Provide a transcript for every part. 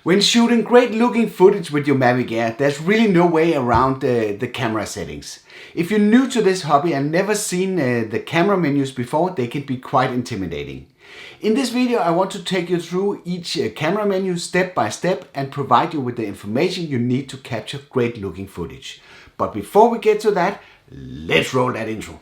When shooting great looking footage with your Mavic Air, there's really no way around the camera settings. If you're new to this hobby and never seen the camera menus before, they can be quite intimidating. In this video I want to take you through each camera menu step by step and provide you with the information you need to capture great looking footage. But before we get to that, let's roll that intro.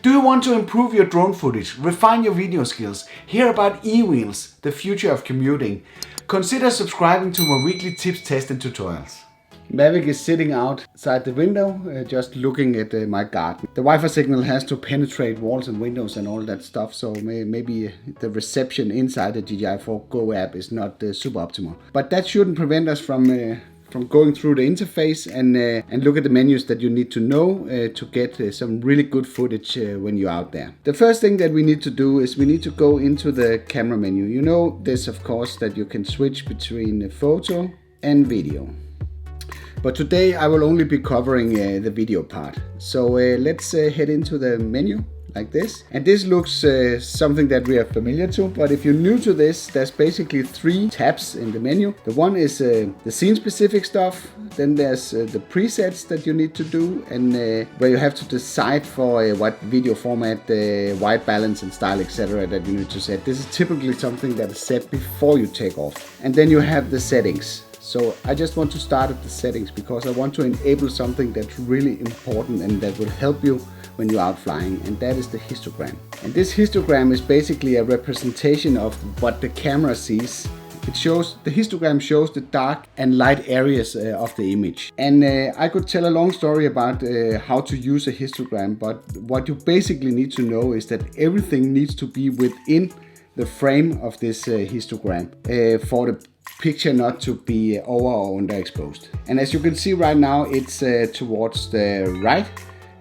Do you want to improve your drone footage, refine your video skills, hear about e-wheels, the future of commuting? Consider subscribing to my weekly tips, tests and tutorials. Mavic is sitting outside the window, just looking at my garden. The Wi-Fi signal has to penetrate walls and windows and all that stuff, so maybe the reception inside the DJI-4 Go app is not super optimal. But that shouldn't prevent us from going through the interface and look at the menus that you need to know to get some really good footage when you're out there. The first thing that we need to do is we need to go into the camera menu. You know this, of course, that you can switch between photo and video. But today I will only be covering the video part. So let's head into the menu like this. And this looks something that we are familiar to, but if you're new to this, there's basically 3 tabs in the menu. The one is the scene specific stuff, then there's the presets that you need to do, and where you have to decide for what video format, white balance and style, etc. that you need to set. This is typically something that is set before you take off. And then you have the settings. So I just want to start at the settings because I want to enable something that's really important and that will help you when you're out flying, and that is the histogram. And this histogram is basically a representation of what the camera sees. The histogram shows the dark and light areas of the image. And I could tell a long story about how to use a histogram, but what you basically need to know is that everything needs to be within the frame of this histogram for the picture not to be over or underexposed. And as you can see right now, it's towards the right.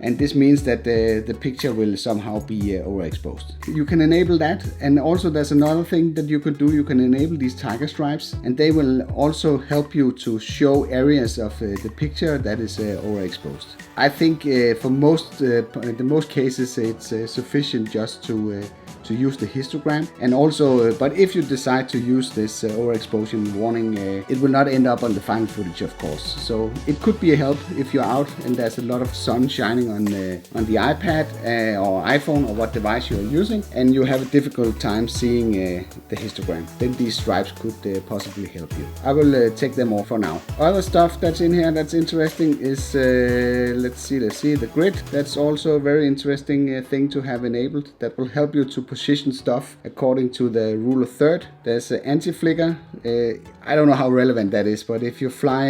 And this means that the picture will somehow be overexposed. You can enable that, and also there's another thing that you could do. You can enable these tiger stripes, and they will also help you to show areas of the picture that is overexposed. I think for the most cases it's sufficient just to use the histogram. And also, but if you decide to use this overexposure warning, it will not end up on the final footage, of course. So it could be a help if you're out and there's a lot of sun shining on the iPad or iPhone or what device you're using, and you have a difficult time seeing the histogram. Then these stripes could possibly help you. I will take them off for now. Other stuff that's in here that's interesting is let's see the grid. That's also a very interesting thing to have enabled. That will help you to position stuff according to the rule of third. There's an anti-flicker. I don't know how relevant that is, but if you fly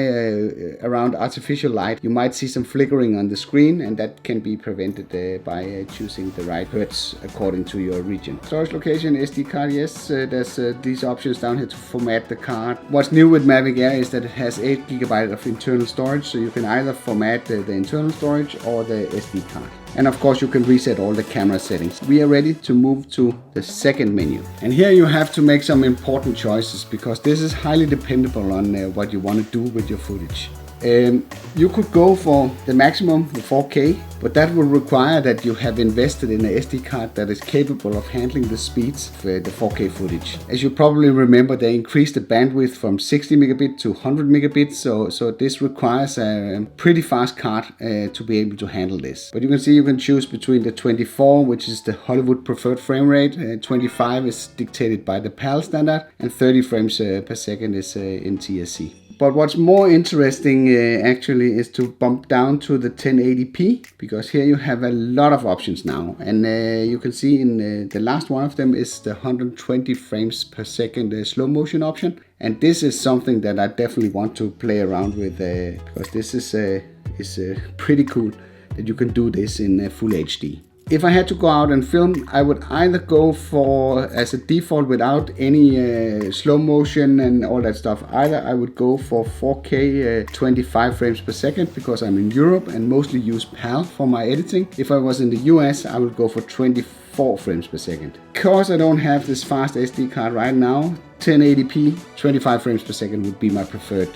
around artificial light, you might see some flickering on the screen, and that can be prevented by choosing the right hertz according to your region. Storage location, SD card, yes, there's these options down here to format the card. What's new with Mavic Air is that it has 8 GB of internal storage, so you can either format the internal storage or the SD card. And of course you can reset all the camera settings. We are ready to move to the second menu. And here you have to make some important choices because this is highly dependable on what you want to do with your footage. You could go for the maximum, the 4K, but that will require that you have invested in an SD card that is capable of handling the speeds of the 4K footage. As you probably remember, they increased the bandwidth from 60 megabit to 100 megabits, so this requires a pretty fast card to be able to handle this. But you can see you can choose between the 24, which is the Hollywood preferred frame rate, 25 is dictated by the PAL standard, and 30 frames per second is NTSC. But what's more interesting actually is to bump down to the 1080p, because here you have a lot of options now. And you can see in the last one of them is the 120 frames per second slow motion option. And this is something that I definitely want to play around with because this is pretty cool that you can do this in full HD. If I had to go out and film, I would either go for, as a default without any slow motion and all that stuff, either I would go for 4K 25 frames per second because I'm in Europe and mostly use PAL for my editing. If I was in the US, I would go for 24 4 frames per second. Because I don't have this fast SD card right now, 1080p, 25 frames per second would be my preferred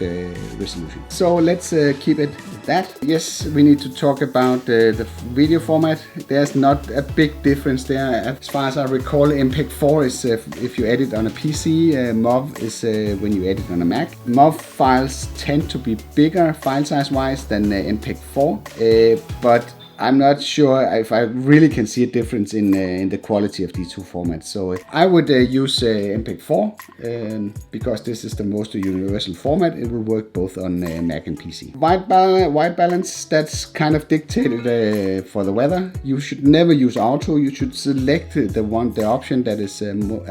resolution. So let's keep it at that. Yes, we need to talk about the video format. There's not a big difference there. As far as I recall, MPEG-4 is if you edit on a PC, MOV is when you edit on a Mac. MOV files tend to be bigger file size wise than MPEG-4, but I'm not sure if I really can see a difference in the quality of these two formats. So I would use MPEG-4 because this is the most universal format. It will work both on Mac and PC. White balance, that's kind of dictated for the weather. You should never use auto. You should select the option that is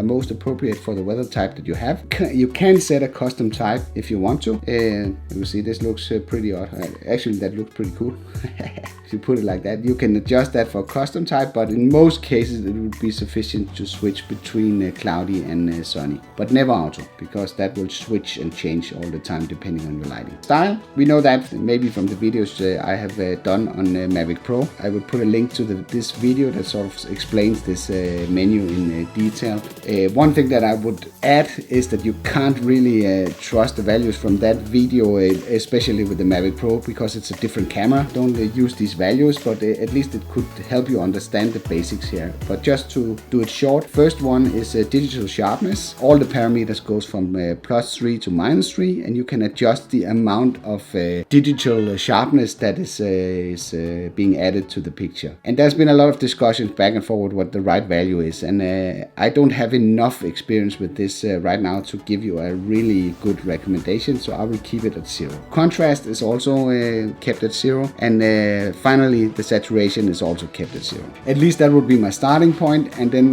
most appropriate for the weather type that you have. You can set a custom type if you want to. You see this looks pretty odd. Actually, that looks pretty cool. If you put it like that, you can adjust that for custom type, but in most cases it would be sufficient to switch between cloudy and sunny, but never auto, because that will switch and change all the time depending on your lighting style. We know that maybe from the videos I have done on Mavic Pro. I will put a link to this video that sort of explains this menu in detail. One thing that I would add is that you can't really trust the values from that video, especially with the Mavic Pro, because it's a different camera. Don't use these values, but at least it could help you understand the basics here. But just to do it short, first one is digital sharpness. All the parameters goes from +3 to -3, and you can adjust the amount of digital sharpness that is being added to the picture. And there's been a lot of discussions back and forward what the right value is, and I don't have enough experience with this right now to give you a really good recommendation, so I will keep it at 0. Contrast is also kept at 0, and finally the saturation is also kept at 0. At least that would be my starting point, and then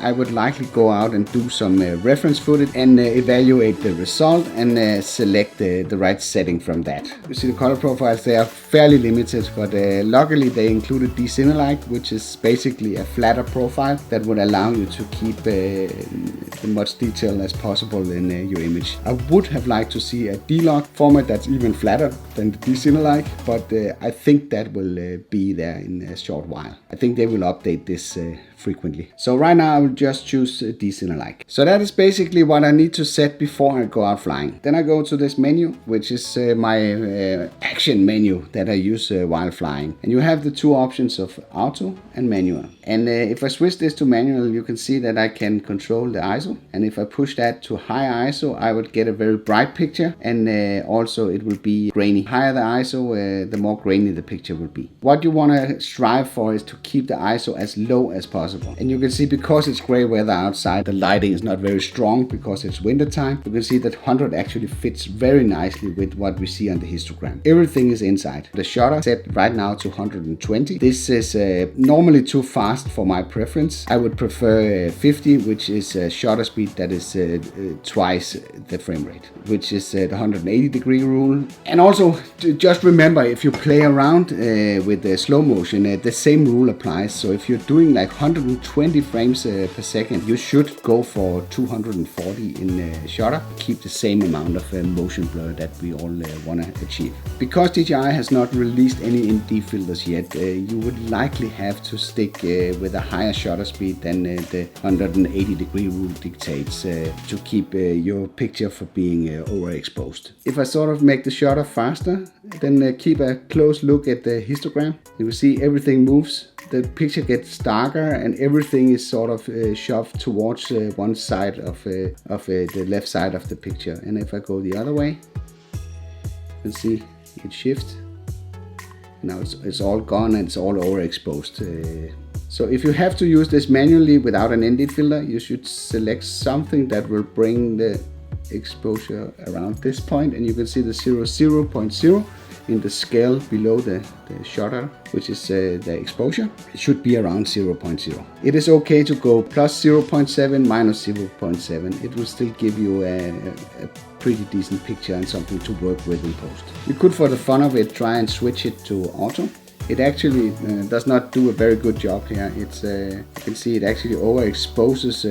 I would likely go out and do some reference footage and evaluate the result and select the right setting from that. You see the color profiles, they are fairly limited, but luckily they included Cinelike, which is basically a flatter profile that would allow you to keep as much detail as possible in your image. I would have liked to see a D-Log format that's even flatter than the Cinelike, but I think that will be there in a short while. I think they will update this frequently. So right now I will just choose Cinelike. So that is basically what I need to set before I go out flying. Then I go to this menu, which is my action menu that I use while flying. And you have the two options of auto and manual. And if I switch this to manual, you can see that I can control the ISO. And if I push that to higher ISO, I would get a very bright picture, and also it will be grainy. Higher the ISO, the more grainy the picture will be. What you want to strive for is to keep the ISO as low as possible. And you can see, because it's gray weather outside, the lighting is not very strong because it's winter time. You can see that 100 actually fits very nicely with what we see on the histogram. Everything is inside. The shutter set right now to 120. This is normally too fast for my preference. I would prefer 50, which is a shutter speed that is twice the frame rate, which is the 180-degree rule. And also just remember, if you play around with the slow motion, the same rule applies. So if you're doing like 120 frames per second, you should go for 240 in shutter. Keep the same amount of motion blur that we all want to achieve. Because DJI has not released any ND filters yet, you would likely have to stick with a higher shutter speed than the 180-degree rule dictates to keep your picture from being overexposed. If I sort of make the shutter faster, then keep a close look at the histogram. You will see everything moves. The picture gets darker and everything is sort of shoved towards one side of the left side of the picture. And if I go the other way, you can see it shifts. Now it's all gone and it's all overexposed. So if you have to use this manually without an ND filter, you should select something that will bring the exposure around this point, and you can see the 0.0 in the scale below the shutter, which is the exposure. It should be around 0.0. It is okay to go plus 0.7, minus 0.7. It will still give you a pretty decent picture and something to work with in post. You could, for the fun of it, try and switch it to auto. It actually does not do a very good job here. It's you can see it actually overexposes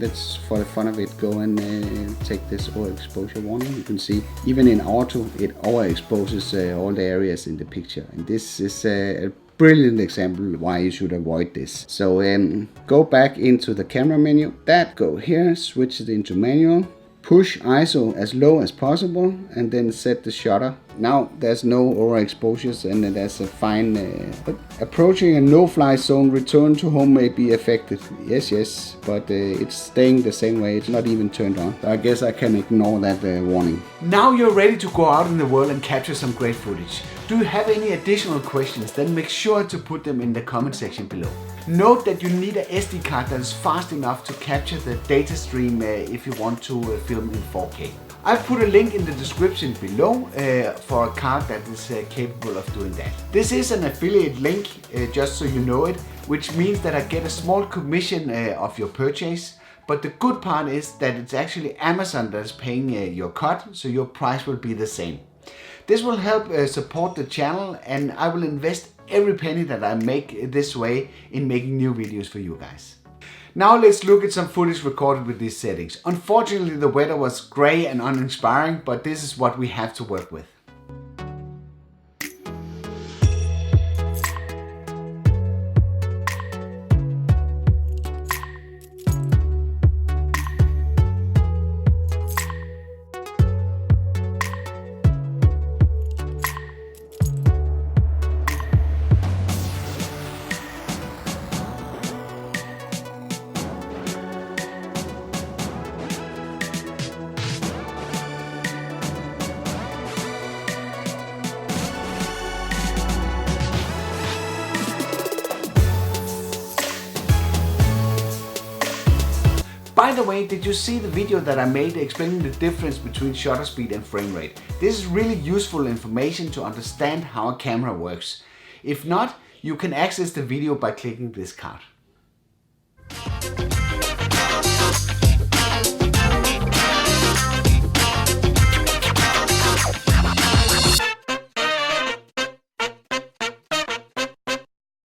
let's, for the fun of it, go and take this overexposure warning. You can see even in auto it overexposes all the areas in the picture, and this is a brilliant example why you should avoid this. So go back into the camera menu, go here, switch it into manual, push ISO as low as possible, and then set the shutter. Now there's no overexposures and there's a fine, but approaching a no-fly zone, return to home may be affected. Yes, but it's staying the same way, it's not even turned on. So I guess I can ignore that warning. Now you're ready to go out in the world and capture some great footage. Do you have any additional questions? Then make sure to put them in the comment section below. Note that you need a SD card that is fast enough to capture the data stream if you want to film in 4K. I've put a link in the description below for a card that is capable of doing that. This is an affiliate link, just so you know it, which means that I get a small commission of your purchase. But the good part is that it's actually Amazon that's paying your cut, so your price will be the same. This will help support the channel, and I will invest every penny that I make this way in making new videos for you guys. Now let's look at some footage recorded with these settings. Unfortunately, the weather was grey and uninspiring, but this is what we have to work with. By the way, did you see the video that I made explaining the difference between shutter speed and frame rate? This is really useful information to understand how a camera works. If not, you can access the video by clicking this card.